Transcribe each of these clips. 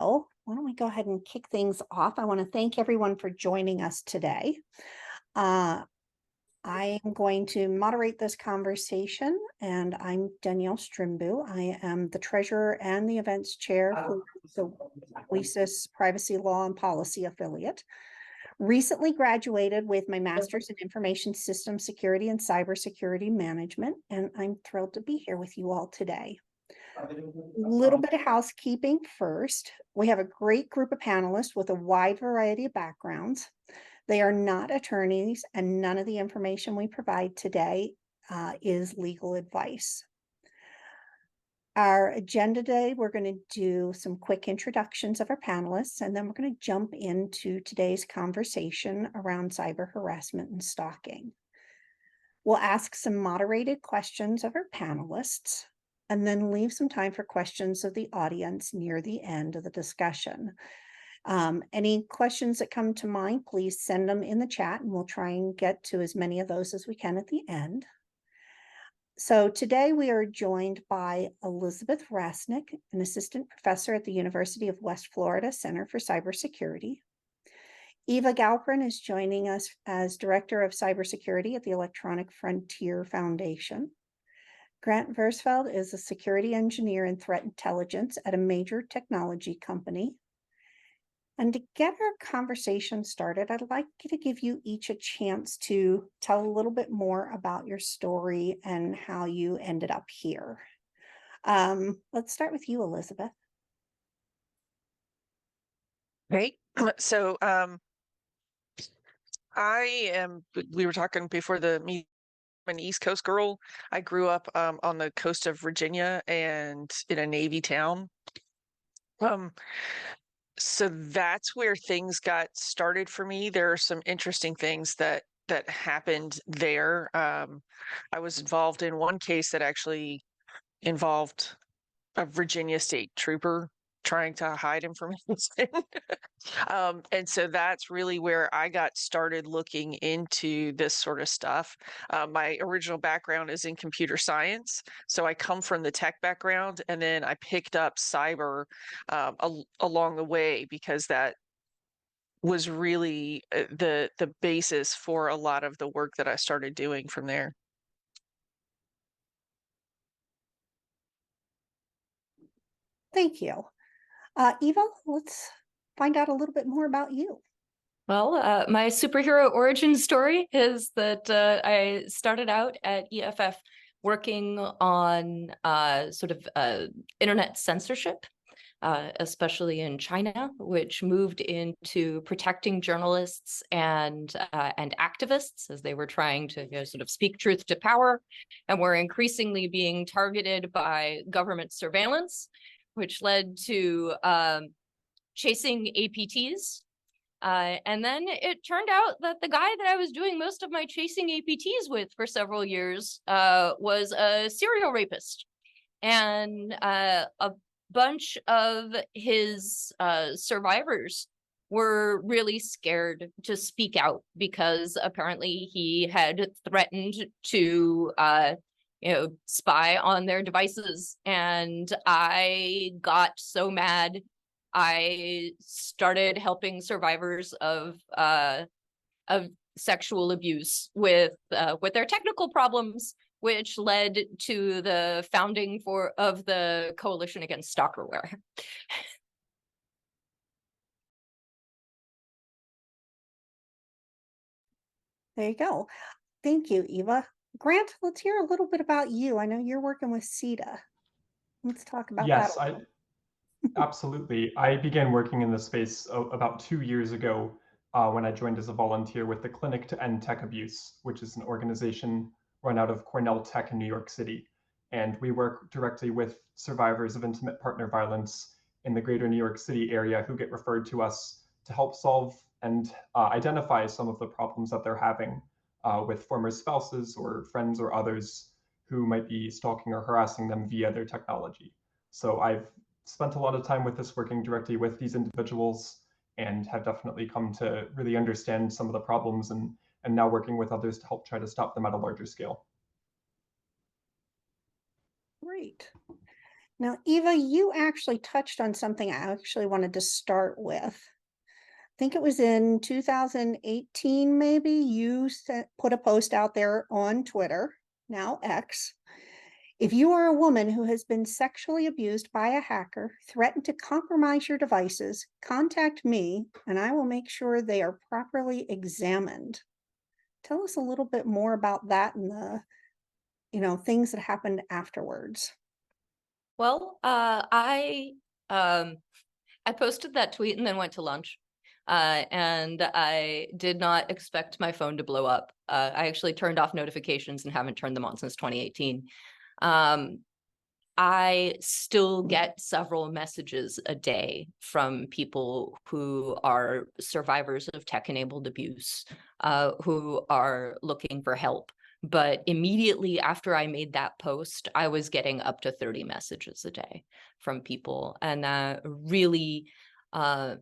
why don't we go ahead and kick things off? I want to thank everyone for joining us today. I am going to moderate this conversation, and I'm Danielle Strimbu. I am the treasurer and the events chair for the WESIS Privacy Law and Policy Affiliate. Recently graduated with my master's in information systems security and cybersecurity management, and I'm thrilled to be here with you all today. A little bit of housekeeping first. We have a great group of panelists with a wide variety of backgrounds. They are not attorneys, and none of the information we provide today is legal advice. Our agenda today, we're going to do some quick introductions of our panelists, and then we're going to jump into today's conversation around cyber harassment and stalking. We'll ask some moderated questions of our panelists, and then leave some time for questions of the audience near the end of the discussion. Any questions that come to mind, please send them in the chat, and we'll try and get to as many of those as we can at the end. So today we are joined by Elizabeth Rasnick, an assistant professor at the University of West Florida Center for Cybersecurity. Eva Galperin is joining us as Director of Cybersecurity at the Electronic Frontier Foundation. Grant Versfeld is a security engineer in threat intelligence at a major technology company. And to get our conversation started, I'd like to give you each a chance to tell a little bit more about your story and how you ended up here. Let's start with you, Elizabeth. Great. So we were talking before the meeting, I'm an East Coast girl. I grew up on the coast of Virginia and in a Navy town. So that's where things got started for me. There are some interesting things that happened there. I was involved in one case that actually involved a Virginia state trooper trying to hide information. And so that's really where I got started looking into this sort of stuff. My original background is in computer science. So I come from the tech background, and then I picked up cyber along the way, because that was really the basis for a lot of the work that I started doing from there. Thank you. Eva, let's find out a little bit more about you. Well, my superhero origin story is that I started out at EFF working on sort of internet censorship, especially in China, which moved into protecting journalists and activists as they were trying to sort of speak truth to power, and were increasingly being targeted by government surveillance, which led to chasing APTs. And then it turned out that the guy that I was doing most of my chasing APTs with for several years was a serial rapist. And a bunch of his survivors were really scared to speak out, because apparently he had threatened to spy on their devices. And I got so mad, I started helping survivors of sexual abuse with their technical problems, which led to the founding of the Coalition Against Stalkerware. There you go. Thank you, Eva. Grant, let's hear a little bit about you. I know you're working with CETA. Let's talk about that. Yes, absolutely. I began working in this space about 2 years ago when I joined as a volunteer with the Clinic to End Tech Abuse, which is an organization run out of Cornell Tech in New York City. And we work directly with survivors of intimate partner violence in the greater New York City area who get referred to us to help solve and identify some of the problems that they're having with former spouses or friends or others who might be stalking or harassing them via their technology. So I've spent a lot of time with this, working directly with these individuals, and have definitely come to really understand some of the problems, and now working with others to help try to stop them at a larger scale. Great. Now, Eva, you actually touched on something I actually wanted to start with. I think it was in 2018, maybe, you put a post out there on Twitter, now X. If you are a woman who has been sexually abused by a hacker, threatened to compromise your devices, contact me and I will make sure they are properly examined. Tell us a little bit more about that and the, things that happened afterwards. Well, I posted that tweet and then went to lunch. And I did not expect my phone to blow up. I actually turned off notifications and haven't turned them on since 2018. I still get several messages a day from people who are survivors of tech-enabled abuse, who are looking for help. But immediately after I made that post, I was getting up to 30 messages a day from people. And that really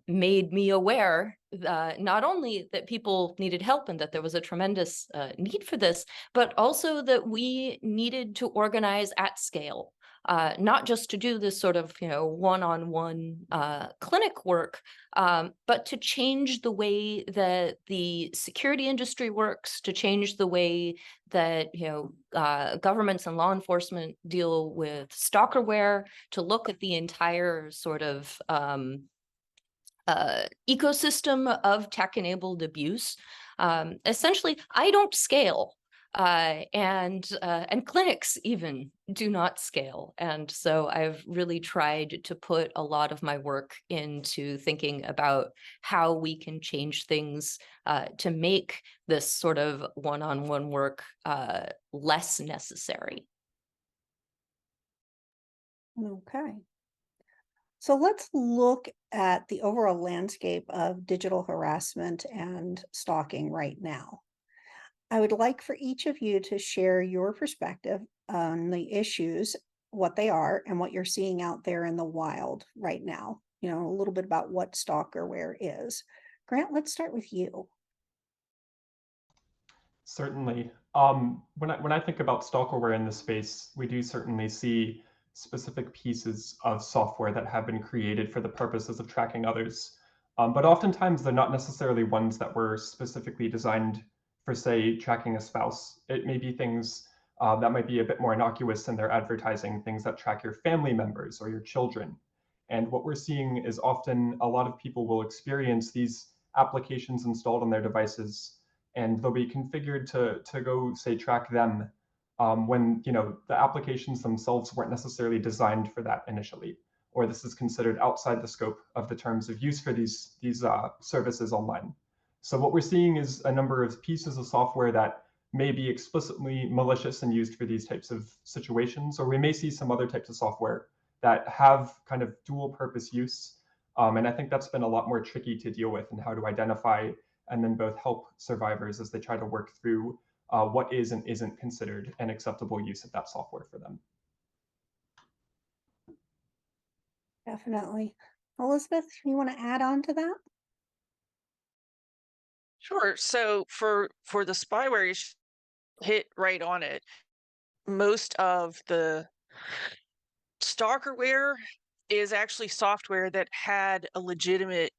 made me aware not only that people needed help and that there was a tremendous need for this, but also that we needed to organize at scale. Not just to do this sort of, one-on-one clinic work, but to change the way that the security industry works, to change the way that, governments and law enforcement deal with stalkerware, to look at the entire sort of ecosystem of tech-enabled abuse. Essentially, I don't scale. And clinics even do not scale. And so I've really tried to put a lot of my work into thinking about how we can change things to make this sort of one-on-one work less necessary. Okay. So let's look at the overall landscape of digital harassment and stalking right now. I would like for each of you to share your perspective on the issues, what they are, and what you're seeing out there in the wild right now. A little bit about what stalkerware is. Grant, let's start with you. Certainly. When I think about stalkerware in this space, we do certainly see specific pieces of software that have been created for the purposes of tracking others. But oftentimes they're not necessarily ones that were specifically designed for, say, tracking a spouse. It may be things that might be a bit more innocuous in their advertising, things that track your family members or your children. And what we're seeing is often a lot of people will experience these applications installed on their devices, and they'll be configured to go, say, track them when the applications themselves weren't necessarily designed for that initially, or this is considered outside the scope of the terms of use for these services online. So what we're seeing is a number of pieces of software that may be explicitly malicious and used for these types of situations, or we may see some other types of software that have kind of dual purpose use. And I think that's been a lot more tricky to deal with, and how to identify and then both help survivors as they try to work through what is and isn't considered an acceptable use of that software for them. Definitely. Elizabeth, you want to add on to that? Sure. So for the spyware, you hit right on it. Most of the stalkerware is actually software that had a legitimate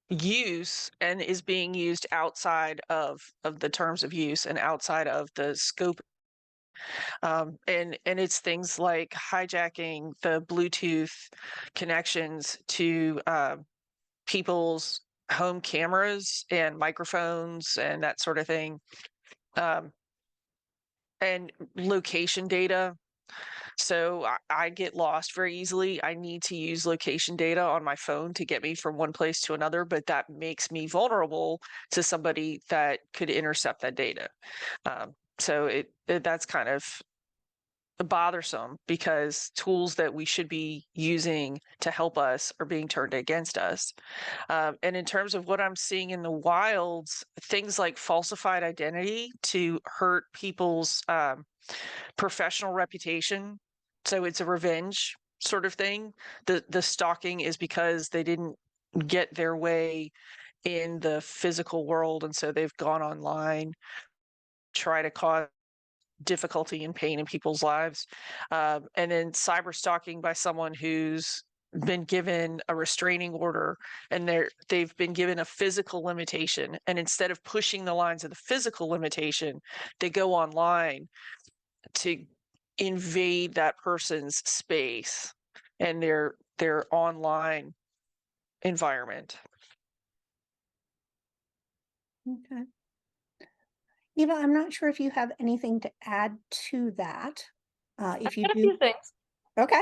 use and is being used outside of the terms of use and outside of the scope. And it's things like hijacking the Bluetooth connections to people's home cameras and microphones and that sort of thing, and location data. So I get lost very easily. I need to use location data on my phone to get me from one place to another, but that makes me vulnerable to somebody that could intercept that data. So that's kind of bothersome, because tools that we should be using to help us are being turned against us. And in terms of what I'm seeing in the wilds, things like falsified identity to hurt people's professional reputation. So it's a revenge sort of thing. The stalking is because they didn't get their way in the physical world, and so they've gone online, try to cause difficulty and pain in people's lives. And then cyber stalking by someone who's been given a restraining order and they've been given a physical limitation, and instead of pushing the lines of the physical limitation, they go online to invade that person's space and their online environment. Okay. Eva, I'm not sure if you have anything to add to that. If you I got a do, few things. okay.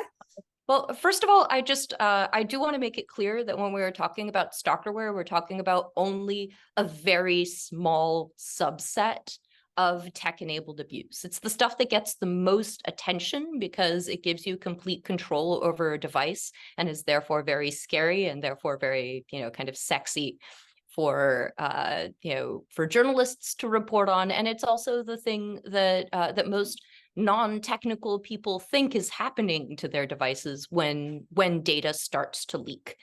Well, first of all, I do want to make it clear that when we're talking about stalkerware, we're talking about only a very small subset of tech-enabled abuse. It's the stuff that gets the most attention because it gives you complete control over a device and is therefore very scary and therefore very, kind of sexy for for journalists to report on. And it's also the thing that that most non-technical people think is happening to their devices when data starts to leak.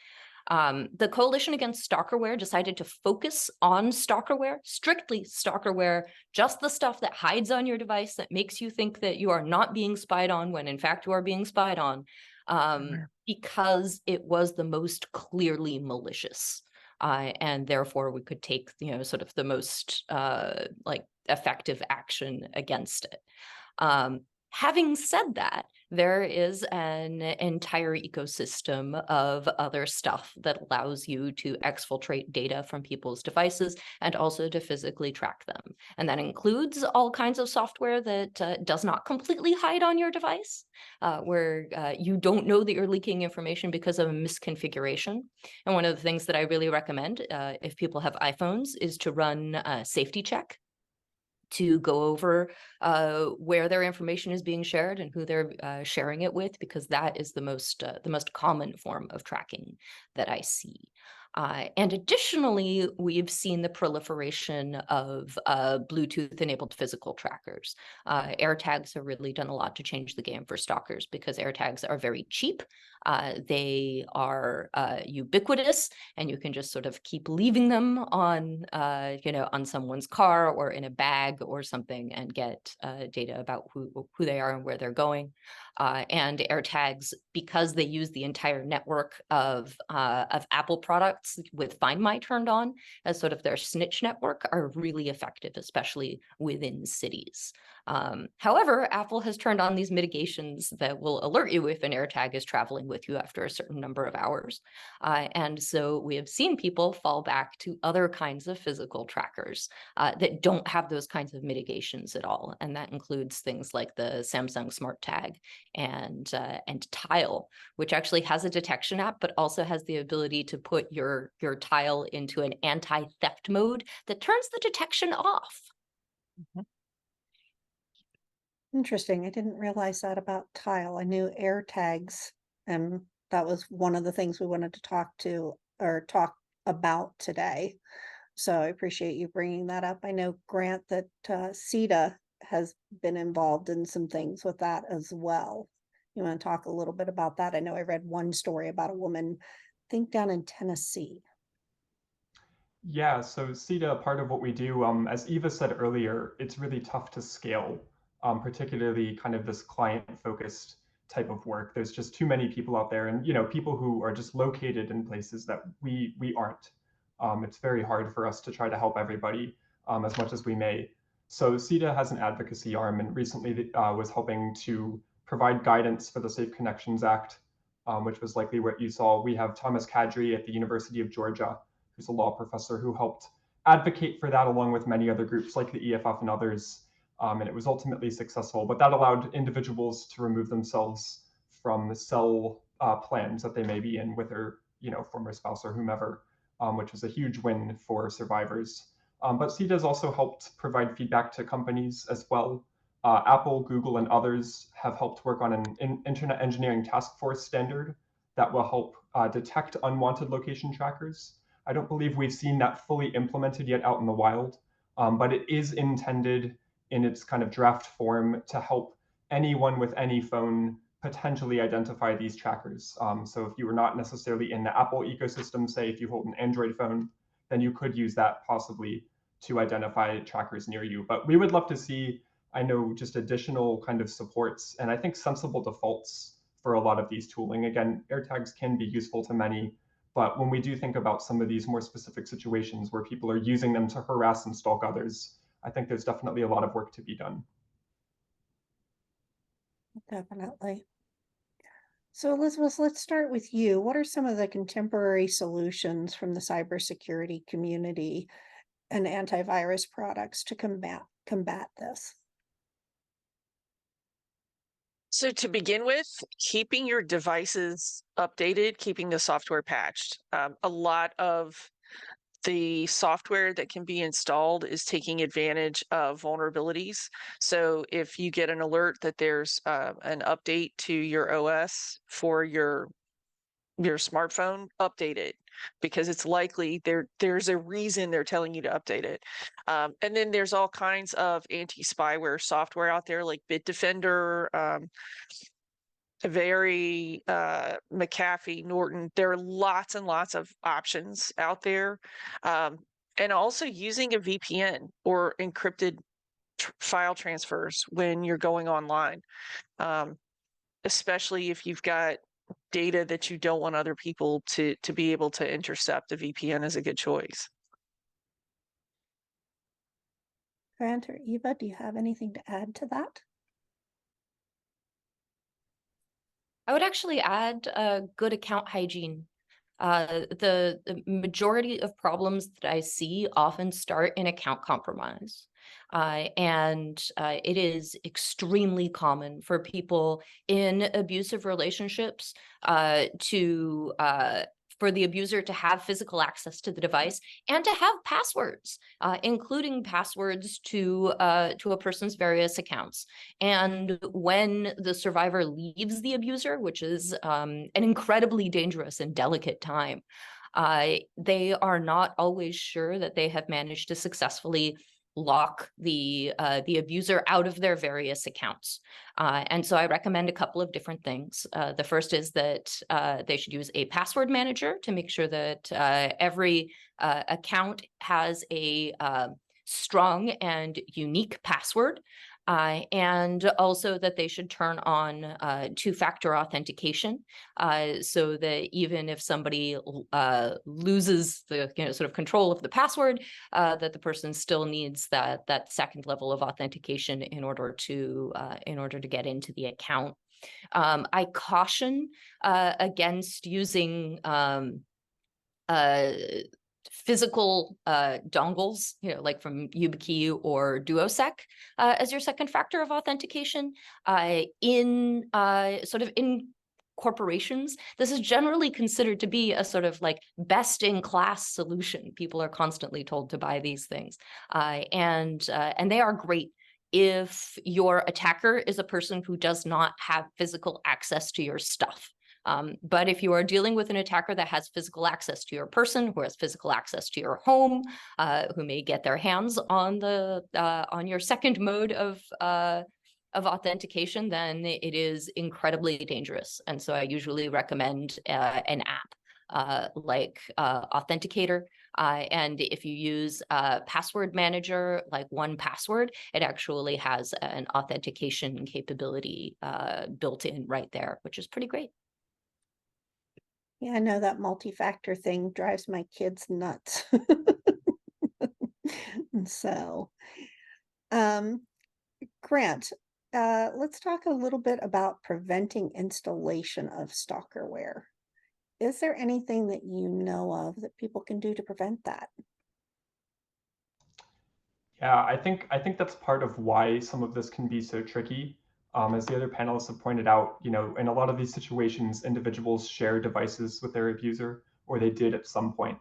The Coalition Against Stalkerware decided to focus on stalkerware, strictly stalkerware, just the stuff that hides on your device that makes you think that you are not being spied on when in fact you are being spied on, because it was the most clearly malicious. And therefore we could take, sort of the most effective action against it. Having said that, there is an entire ecosystem of other stuff that allows you to exfiltrate data from people's devices and also to physically track them. And that includes all kinds of software that does not completely hide on your device, where you don't know that you're leaking information because of a misconfiguration. And one of the things that I really recommend if people have iPhones is to run a safety check, to go over where their information is being shared and who they're sharing it with, because that is the most common form of tracking that I see. And additionally, we've seen the proliferation of Bluetooth-enabled physical trackers. AirTags have really done a lot to change the game for stalkers because AirTags are very cheap. They are ubiquitous, and you can just sort of keep leaving them on, on someone's car or in a bag or something and get data about who they are and where they're going. And AirTags, because they use the entire network of Apple products with Find My turned on as sort of their snitch network, are really effective, especially within cities. However, Apple has turned on these mitigations that will alert you if an AirTag is traveling with you after a certain number of hours. And so we have seen people fall back to other kinds of physical trackers that don't have those kinds of mitigations at all. And that includes things like the Samsung Smart Tag and Tile, which actually has a detection app, but also has the ability to put your Tile into an anti-theft mode that turns the detection off. Interesting. I didn't realize that about Tile. I knew AirTags, and that was one of the things we wanted to talk about today. So I appreciate you bringing that up. I know, Grant, that CETA has been involved in some things with that as well. You want to talk a little bit about that? I know I read one story about a woman, I think down in Tennessee. Yeah, so CETA, part of what we do, as Eva said earlier, it's really tough to scale, particularly kind of this client-focused type of work. There's just too many people out there, and people who are just located in places that we aren't. It's very hard for us to try to help everybody as much as we may. So CETA has an advocacy arm, and recently was helping to provide guidance for the Safe Connections Act, which was likely what you saw. We have Thomas Kadri at the University of Georgia, who's a law professor, who helped advocate for that along with many other groups like the EFF and others. And it was ultimately successful, but that allowed individuals to remove themselves from the cell plans that they may be in with their former spouse or whomever, which was a huge win for survivors. But CETA has also helped provide feedback to companies as well. Apple, Google, and others have helped work on an internet engineering task force standard that will help detect unwanted location trackers. I don't believe we've seen that fully implemented yet out in the wild, but it is intended in its kind of draft form to help anyone with any phone potentially identify these trackers. So if you were not necessarily in the Apple ecosystem, say if you hold an Android phone, then you could use that possibly to identify trackers near you. But we would love to see I know just additional kind of supports and I think sensible defaults for a lot of these tooling. Again, AirTags can be useful to many, but when we do think about some of these more specific situations where people are using them to harass and stalk others, I think there's definitely a lot of work to be done. Definitely. So Elizabeth, let's start with you. What are some of the contemporary solutions from the cybersecurity community and antivirus products to combat this? So to begin with, keeping your devices updated, keeping the software patched. A lot of the software that can be installed is taking advantage of vulnerabilities. So if you get an alert that there's an update to your OS for your smartphone, update it, because it's likely there's a reason they're telling you to update it. And then there's all kinds of anti-spyware software out there like Bitdefender, very McAfee, Norton. There are lots and lots of options out there. And also using a VPN or encrypted file transfers when you're going online, especially if you've got data that you don't want other people to be able to intercept. A VPN is a good choice. Grant or Eva, do you have anything to add to that? I would actually add good account hygiene. The majority of problems that I see often start in account compromise. And it is extremely common for people in abusive relationships for the abuser to have physical access to the device and to have passwords, including passwords to a person's various accounts. And when the survivor leaves the abuser, which is an incredibly dangerous and delicate time, they are not always sure that they have managed to successfully lock the abuser out of their various accounts. And so I recommend a couple of different things. The first is that they should use a password manager to make sure that every account has a strong and unique password. And also that they should turn on two-factor authentication, so that even if somebody loses the sort of control of the password, that the person still needs that second level of authentication in order to get into the account. I caution against using physical dongles, like from YubiKey or DuoSec, as your second factor of authentication. In corporations, this is generally considered to be a sort of like best-in-class solution. People are constantly told to buy these things, and they are great if your attacker is a person who does not have physical access to your stuff. But if you are dealing with an attacker that has physical access to your person, who has physical access to your home, who may get their hands on on your second mode of authentication, then it is incredibly dangerous. And so I usually recommend an app like Authenticator. And if you use a password manager like 1Password, it actually has an authentication capability built in right there, which is pretty great. Yeah, I know that multi-factor thing drives my kids nuts. So, Grant, let's talk a little bit about preventing installation of stalkerware. Is there anything that you know of that people can do to prevent that? Yeah, I think that's part of why some of this can be so tricky. As the other panelists have pointed out, in a lot of these situations, individuals share devices with their abuser, or they did at some point.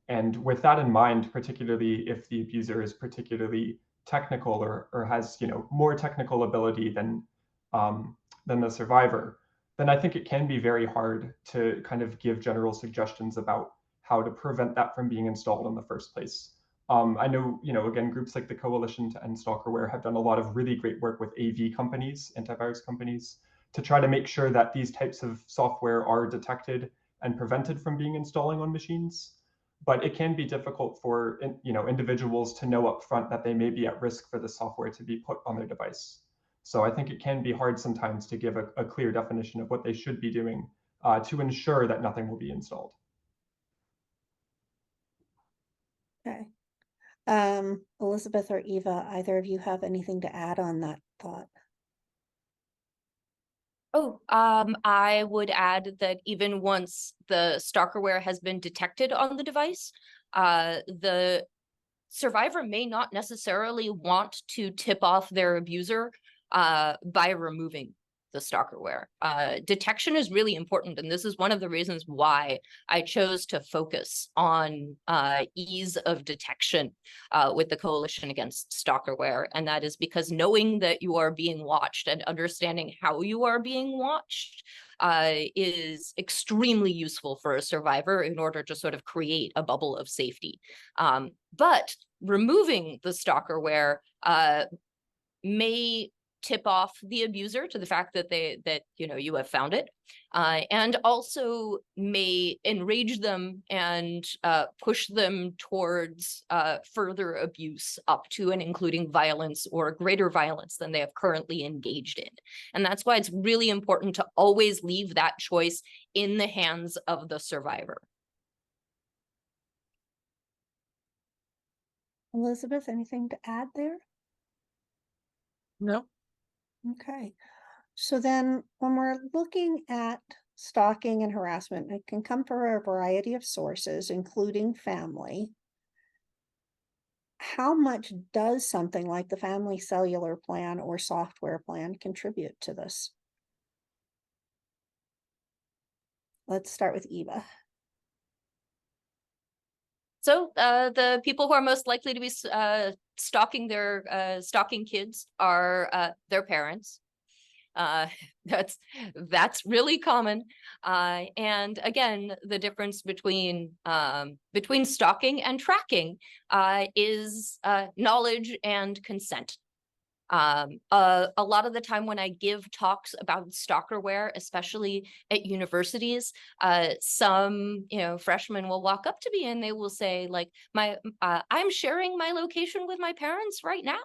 And with that in mind, particularly if the abuser is particularly technical or has more technical ability than the survivor, then I think it can be very hard to kind of give general suggestions about how to prevent that from being installed in the first place. I know, again, groups like the Coalition to End Stalkerware have done a lot of really great work with AV companies, antivirus companies, to try to make sure that these types of software are detected and prevented from being installing on machines. but it can be difficult for individuals to know upfront that they may be at risk for the software to be put on their device. So I think it can be hard sometimes to give a clear definition of what they should be doing to ensure that nothing will be installed. Okay. Elizabeth or Eva, either of you have anything to add on that thought? Oh, I would add that even once the stalkerware has been detected on the device, the survivor may not necessarily want to tip off their abuser by removing the stalkerware. Detection is really important, and this is one of the reasons why I chose to focus on ease of detection with the Coalition Against Stalkerware, and that is because knowing that you are being watched and understanding how you are being watched is extremely useful for a survivor in order to sort of create a bubble of safety. But removing the stalkerware may tip off the abuser to the fact that you have found it, and also may enrage them and push them towards further abuse, up to and including violence or greater violence than they have currently engaged in. And that's why it's really important to always leave that choice in the hands of the survivor. Elizabeth, anything to add there? No. Okay. So then when we're looking at stalking and harassment, it can come from a variety of sources, including family. How much does something like the family cellular plan or software plan contribute to this? Let's start with Eva. So the people who are most likely to be stalking kids are their parents. That's really common. And again, the difference between stalking and tracking is knowledge and consent. A lot of the time when I give talks about stalkerware, especially at universities, some freshmen will walk up to me and they will say, like, I'm sharing my location with my parents right now.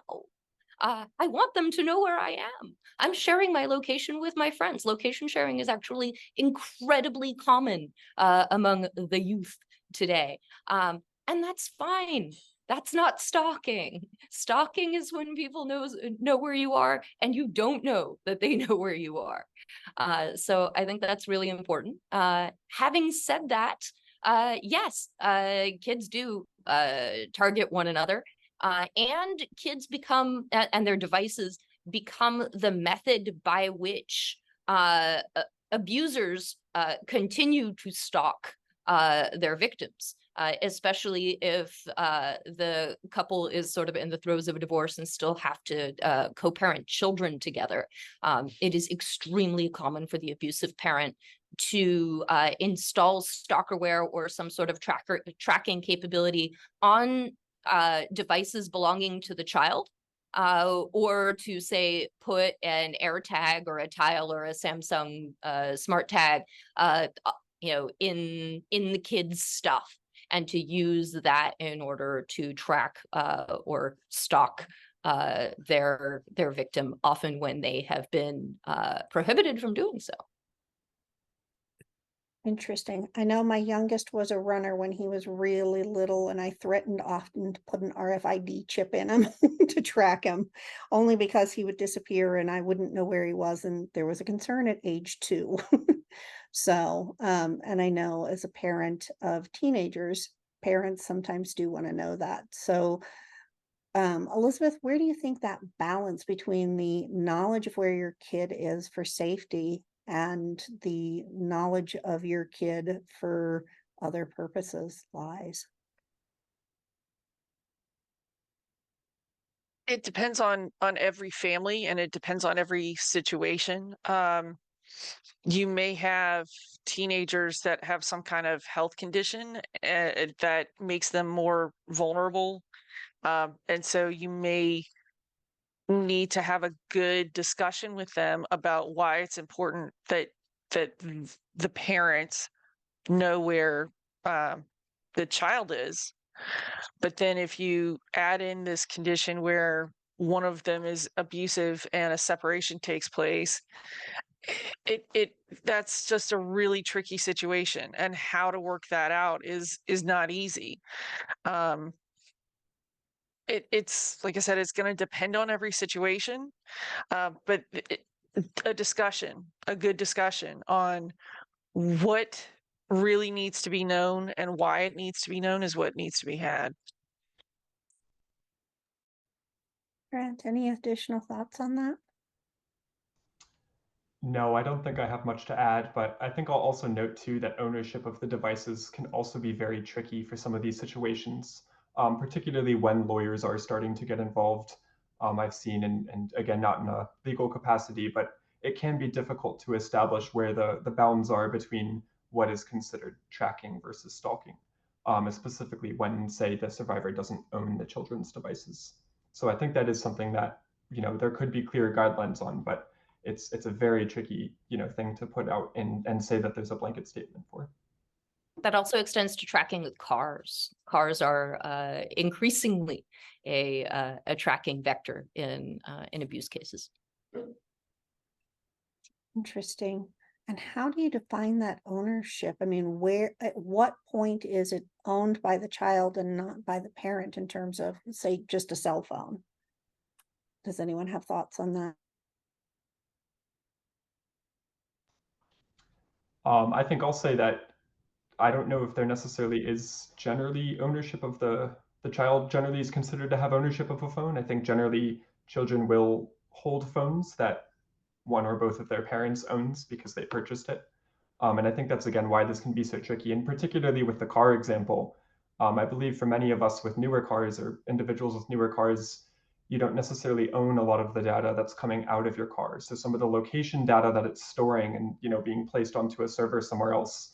I want them to know where I am. I'm sharing my location with my friends. Location sharing is actually incredibly common among the youth today. And that's fine. That's not stalking. Stalking is when people know where you are and you don't know that they know where you are. So I think that's really important. Having said that, yes, kids do target one another. And kids become, and their devices become the method by which abusers continue to stalk their victims, especially if the couple is sort of in the throes of a divorce and still have to co-parent children together. It is extremely common for the abusive parent to install stalkerware or some sort of tracking capability on devices belonging to the child, or to say put an AirTag or a Tile or a Samsung smart tag in the kids' stuff, and to use that in order to track or stalk their victim, often when they have been prohibited from doing so. Interesting. I know my youngest was a runner when he was really little, and I threatened often to put an RFID chip in him to track him, only because he would disappear and I wouldn't know where he was. And there was a concern at age 2. So, and I know as a parent of teenagers, parents sometimes do want to know that. So, Elizabeth, where do you think that balance between the knowledge of where your kid is for safety and the knowledge of your kid for other purposes lies? It depends on every family, and it depends on every situation. You may have teenagers that have some kind of health condition that makes them more vulnerable. And so you may need to have a good discussion with them about why it's important that the parents know where the child is. But then if you add in this condition where one of them is abusive and a separation takes place, it that's just a really tricky situation, and how to work that out is not easy. Um, it's like I said, it's going to depend on every situation, but a discussion, a good discussion on what really needs to be known and why it needs to be known is what needs to be had. Grant, any additional thoughts on that? No, I don't think I have much to add, but I think I'll also note too that ownership of the devices can also be very tricky for some of these situations, particularly when lawyers are starting to get involved. I've seen, and again, not in a legal capacity, but it can be difficult to establish where the bounds are between what is considered tracking versus stalking, specifically when, say, the survivor doesn't own the children's devices. So I think that is something that, there could be clear guidelines on, but it's a very tricky thing to put out and say that there's a blanket statement for. That also extends to tracking with cars. Cars are increasingly a tracking vector in abuse cases. Interesting. And how do you define that ownership? I mean, at what point is it owned by the child and not by the parent in terms of, say, just a cell phone? Does anyone have thoughts on that? I think I'll say that I don't know if there necessarily is generally ownership of the child generally is considered to have ownership of a phone. I think generally children will hold phones that one or both of their parents owns because they purchased it. And I think that's, again, why this can be so tricky. And particularly with the car example, I believe for many of us with newer cars or individuals with newer cars, you don't necessarily own a lot of the data that's coming out of your car. So some of the location data that it's storing and being placed onto a server somewhere else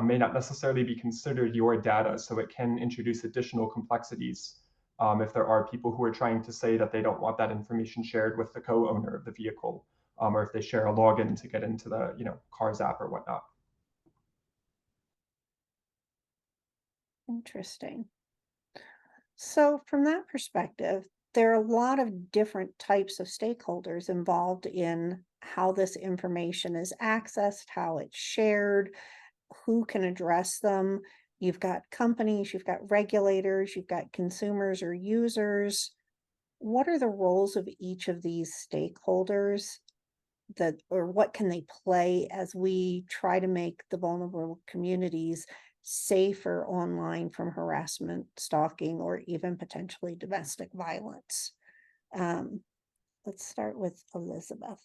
may not necessarily be considered your data. So it can introduce additional complexities if there are people who are trying to say that they don't want that information shared with the co-owner of the vehicle, or if they share a login to get into the Cars app or whatnot. Interesting. So from that perspective, there are a lot of different types of stakeholders involved in how this information is accessed, how it's shared, who can address them. You've got companies, you've got regulators, you've got consumers or users. What are the roles of each of these stakeholders or what can they play as we try to make the vulnerable communities safer online from harassment, stalking, or even potentially domestic violence? Let's start with Elizabeth.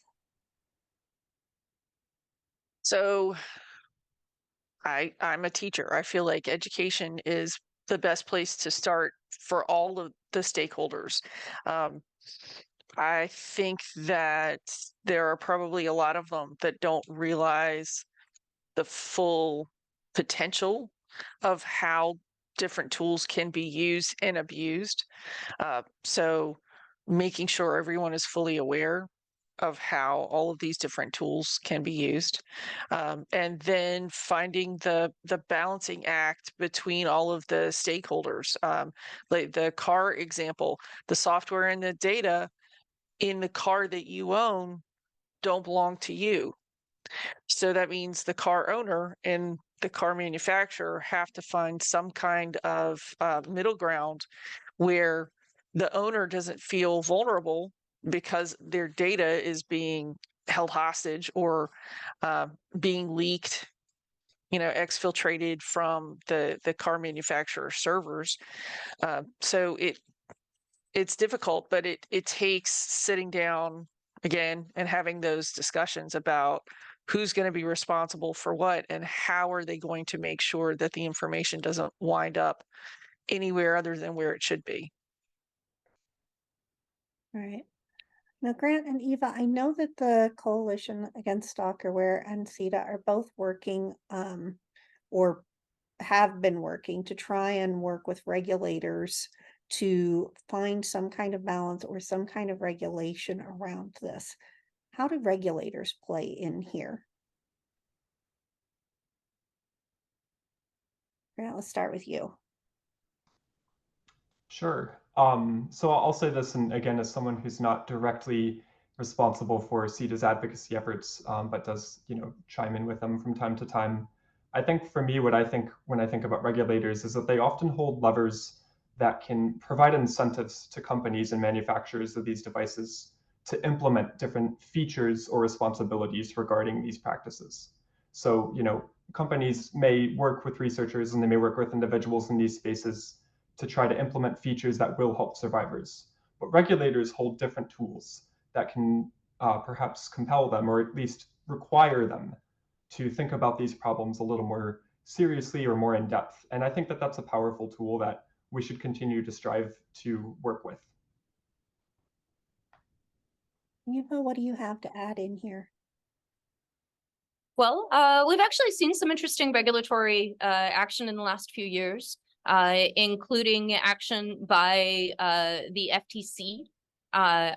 So I'm a teacher. I feel like education is the best place to start for all of the stakeholders. I think that there are probably a lot of them that don't realize the full potential of how different tools can be used and abused. So making sure everyone is fully aware of how all of these different tools can be used, and then finding the balancing act between all of the stakeholders. Like the car example, the software and the data in the car that you own don't belong to you. So that means the car owner and the car manufacturer have to find some kind of middle ground where the owner doesn't feel vulnerable because their data is being held hostage or being leaked, exfiltrated from the car manufacturer servers. So it's difficult, but it takes sitting down again and having those discussions about who's going to be responsible for what and how are they going to make sure that the information doesn't wind up anywhere other than where it should be. All right. Now, Grant and Eva, I know that the Coalition Against Stalkerware and CETA are both working or have been working to try and work with regulators to find some kind of balance or some kind of regulation around this. How do regulators play in here? Grant, let's start with you. Sure. So I'll say this, and again, as someone who's not directly responsible for CETA's advocacy efforts, but does, chime in with them from time to time. I think for me, what I think when I think about regulators is that they often hold levers that can provide incentives to companies and manufacturers of these devices to implement different features or responsibilities regarding these practices. So, companies may work with researchers and they may work with individuals in these spaces to try to implement features that will help survivors. But regulators hold different tools that can perhaps compel them, or at least require them, to think about these problems a little more seriously or more in depth. And I think that that's a powerful tool that we should continue to strive to work with. Eva, what do you have to add in here? Well, we've actually seen some interesting regulatory action in the last few years, including action by the FTC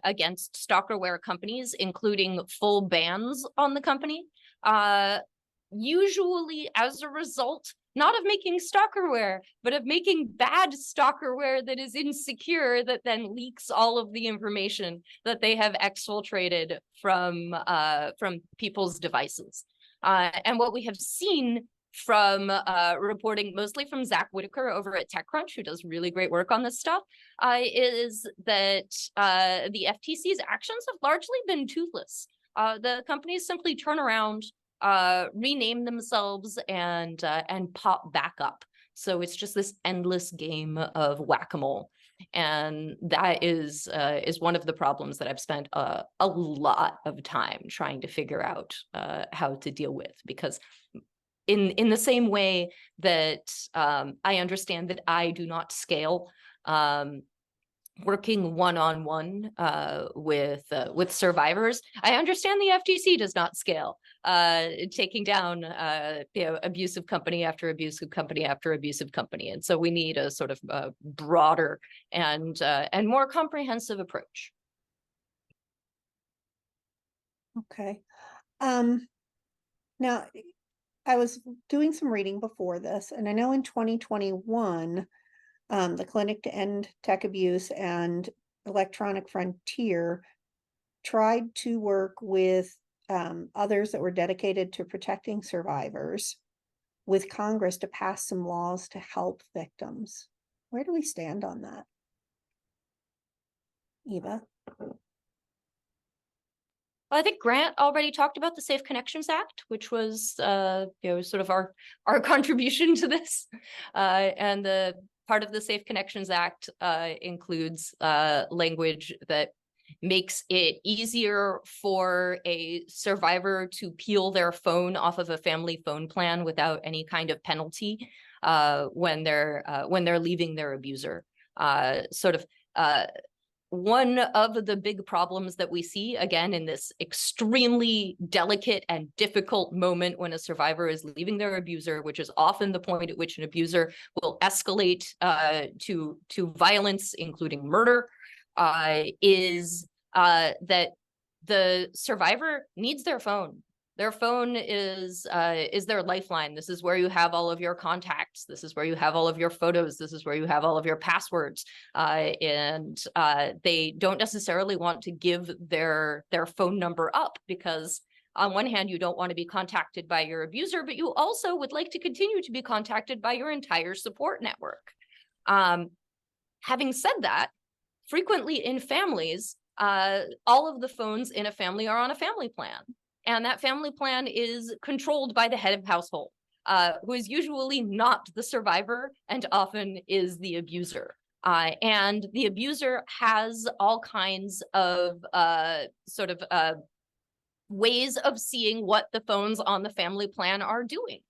against stalkerware companies, including full bans on the company, usually as a result, not of making stalkerware, but of making bad stalkerware that is insecure, that then leaks all of the information that they have exfiltrated from people's devices. And what we have seen from reporting, mostly from Zach Whitaker over at TechCrunch, who does really great work on this stuff, is that the FTC's actions have largely been toothless. The companies simply turn around, rename themselves, and pop back up. So it's just this endless game of whack-a-mole. And that is one of the problems that I've spent a lot of time trying to figure out how to deal with, because in the same way that I understand that I do not scale, working one-on-one with survivors, I understand the FTC does not scale, taking down abusive company after abusive company after abusive company, and so we need a sort of broader and more comprehensive approach. Okay. Now, I was doing some reading before this, and I know in 2021, the Clinic to End Tech Abuse and Electronic Frontier tried to work with others that were dedicated to protecting survivors with Congress to pass some laws to help victims. Where do we stand on that? Eva? I think Grant already talked about the Safe Connections Act, which was sort of our contribution to this, and the part of the Safe Connections Act includes language that makes it easier for a survivor to peel their phone off of a family phone plan without any kind of penalty when they're leaving their abuser. One of the big problems that we see, again, in this extremely delicate and difficult moment when a survivor is leaving their abuser, which is often the point at which an abuser will escalate to violence, including murder, is that the survivor needs their phone. Their phone is their lifeline. This is where you have all of your contacts. This is where you have all of your photos. This is where you have all of your passwords. And they don't necessarily want to give their phone number up, because on one hand, you don't want to be contacted by your abuser, but you also would like to continue to be contacted by your entire support network. Having said that, frequently in families, all of the phones in a family are on a family plan. And that family plan is controlled by the head of household, who is usually not the survivor and often is the abuser. And the abuser has all kinds of ways of seeing what the phones on the family plan are doing,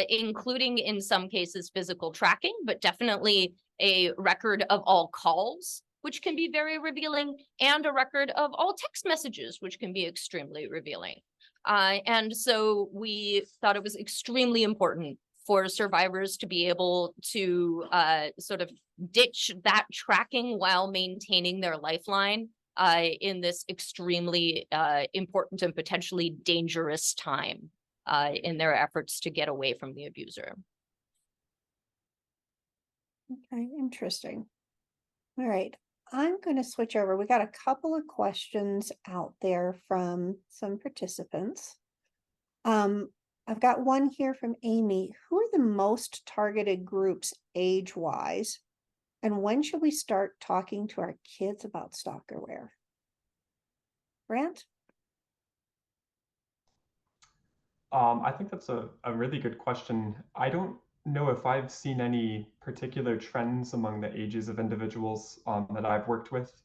including in some cases physical tracking, but definitely a record of all calls, which can be very revealing, and a record of all text messages, which can be extremely revealing. And so we thought it was extremely important for survivors to be able to sort of ditch that tracking while maintaining their lifeline in this extremely important and potentially dangerous time in their efforts to get away from the abuser. Okay, interesting. All right, I'm going to switch over. We got a couple of questions out there from some participants. I've got one here from Amy. Who are the most targeted groups age-wise? And when should we start talking to our kids about stalkerware? Grant? I think that's a really good question. I don't know if I've seen any particular trends among the ages of individuals that I've worked with.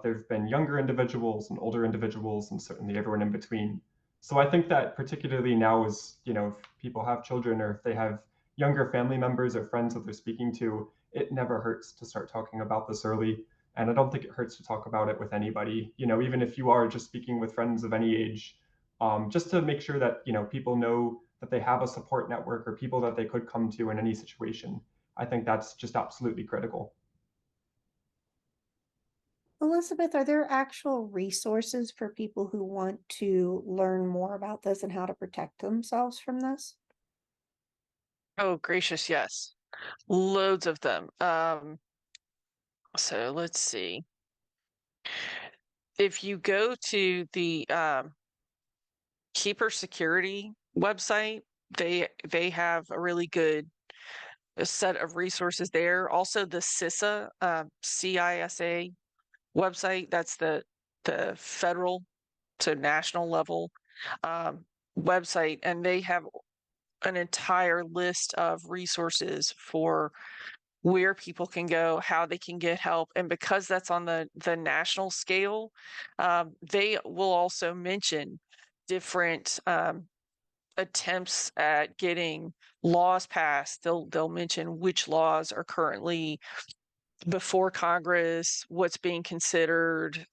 There have been younger individuals and older individuals, and certainly everyone in between. So I think that particularly now, is, if people have children or if they have younger family members or friends that they're speaking to, it never hurts to start talking about this early. And I don't think it hurts to talk about it with anybody. Even if you are just speaking with friends of any age, just to make sure that people know that they have a support network or people that they could come to in any situation. I think that's just absolutely critical. Elizabeth, are there actual resources for people who want to learn more about this and how to protect themselves from this? Oh, gracious, yes. Loads of them. So let's see. If you go to the Keeper Security website, they have a really good set of resources there. Also, the CISA, CISA website. That's the federal to national level website, and they have an entire list of resources for where people can go, how they can get help. And because that's on the national scale, they will also mention different attempts at getting laws passed. They'll mention which laws are currently before Congress, what's being considered,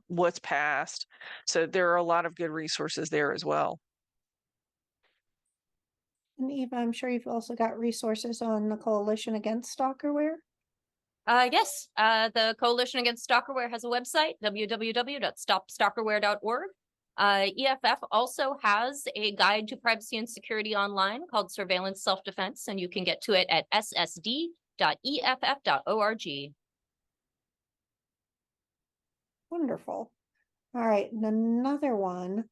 what's passed. So there are a lot of good resources there as well. And Eva, I'm sure you've also got resources on the Coalition Against Stalkerware. Yes, the Coalition Against Stalkerware has a website, www.stopstalkerware.org. EFF also has a guide to privacy and security online called Surveillance Self-Defense, and you can get to it at ssd.eff.org. Wonderful. All right, and another one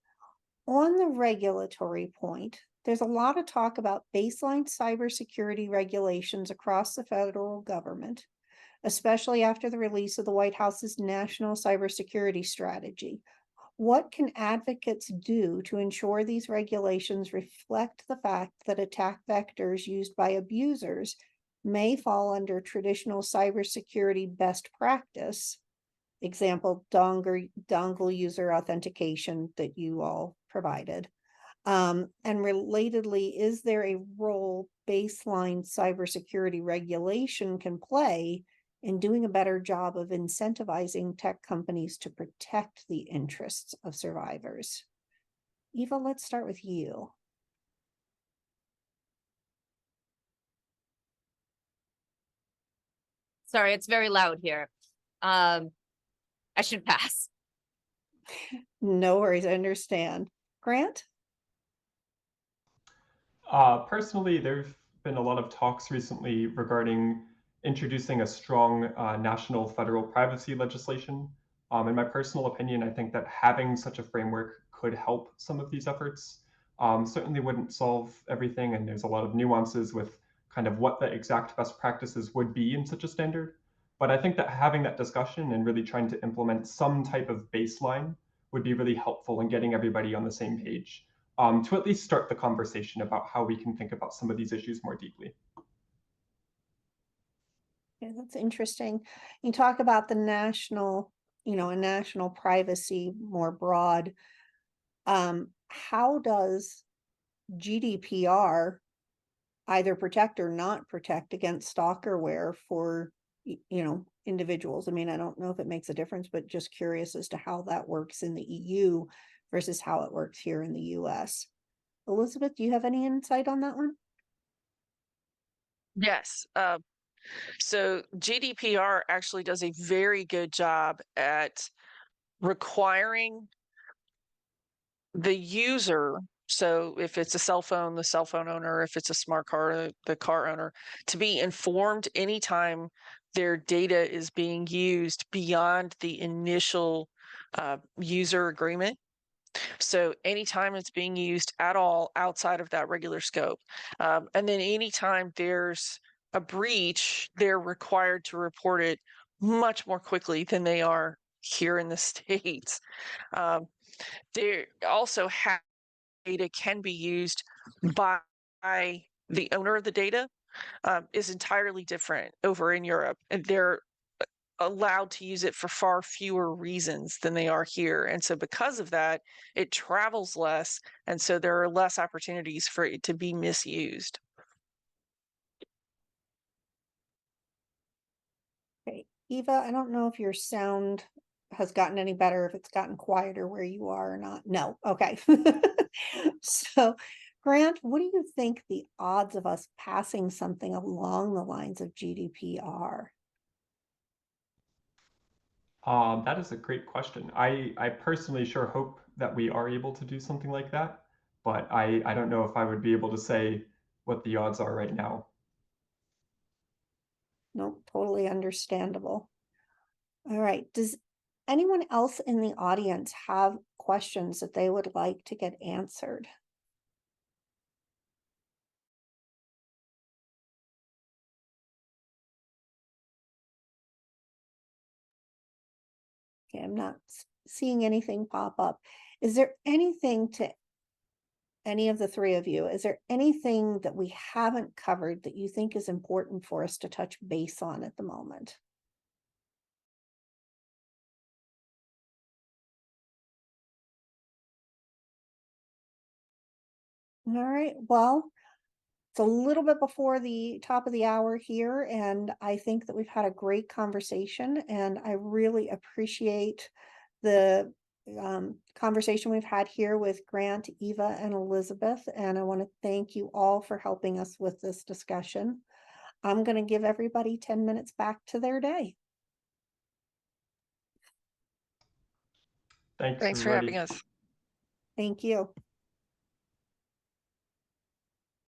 on the regulatory point. There's a lot of talk about baseline cybersecurity regulations across the federal government, especially after the release of the White House's National Cybersecurity Strategy. What can advocates do to ensure these regulations reflect the fact that attack vectors used by abusers may fall under traditional cybersecurity best practice? Example, dongle user authentication that you all provided. And relatedly, is there a role baseline cybersecurity regulation can play in doing a better job of incentivizing tech companies to protect the interests of survivors? Eva, let's start with you. Sorry, it's very loud here. I should pass. No worries, I understand. Grant? Personally, there've been a lot of talks recently regarding introducing a strong national federal privacy legislation. In my personal opinion, I think that having such a framework could help some of these efforts. Certainly wouldn't solve everything, and there's a lot of nuances with kind of what the exact best practices would be in such a standard. But I think that having that discussion and really trying to implement some type of baseline would be really helpful in getting everybody on the same page, to at least start the conversation about how we can think about some of these issues more deeply. Yeah, that's interesting. You talk about the national, a national privacy more broad. How does GDPR either protect or not protect against stalkerware for, individuals? I mean, I don't know if it makes a difference, but just curious as to how that works in the EU versus how it works here in the US. Elizabeth, do you have any insight on that one? Yes. So GDPR actually does a very good job at requiring the user So if it's a cell phone, the cell phone owner, if it's a smart car, the car owner, to be informed anytime their data is being used beyond the initial user agreement. So anytime it's being used at all outside of that regular scope. And then anytime there's a breach, they're required to report it much more quickly than they are here in the States. They also have data can be used by the owner of the data is entirely different over in Europe, and they're allowed to use it for far fewer reasons than they are here. And so because of that, it travels less, and so there are less opportunities for it to be misused. Okay, Eva, I don't know if your sound has gotten any better, if it's gotten quieter where you are or not. No, okay. So, Grant, what do you think the odds of us passing something along the lines of GDPR? That is a great question. I personally sure hope that we are able to do something like that, but I don't know if I would be able to say what the odds are right now. No, totally understandable. All right, does anyone else in the audience have questions that they would like to get answered? Okay, I'm not seeing anything pop up. Is there anything to any of the three of you? Is there anything that we haven't covered that you think is important for us to touch base on at the moment? All right, well, it's a little bit before the top of the hour here, and I think that we've had a great conversation, and I really appreciate the conversation we've had here with Grant, Eva, and Elizabeth, and I want to thank you all for helping us with this discussion. I'm going to give everybody 10 minutes back to their day. Thanks, Thanks for everybody. having us. Thank you.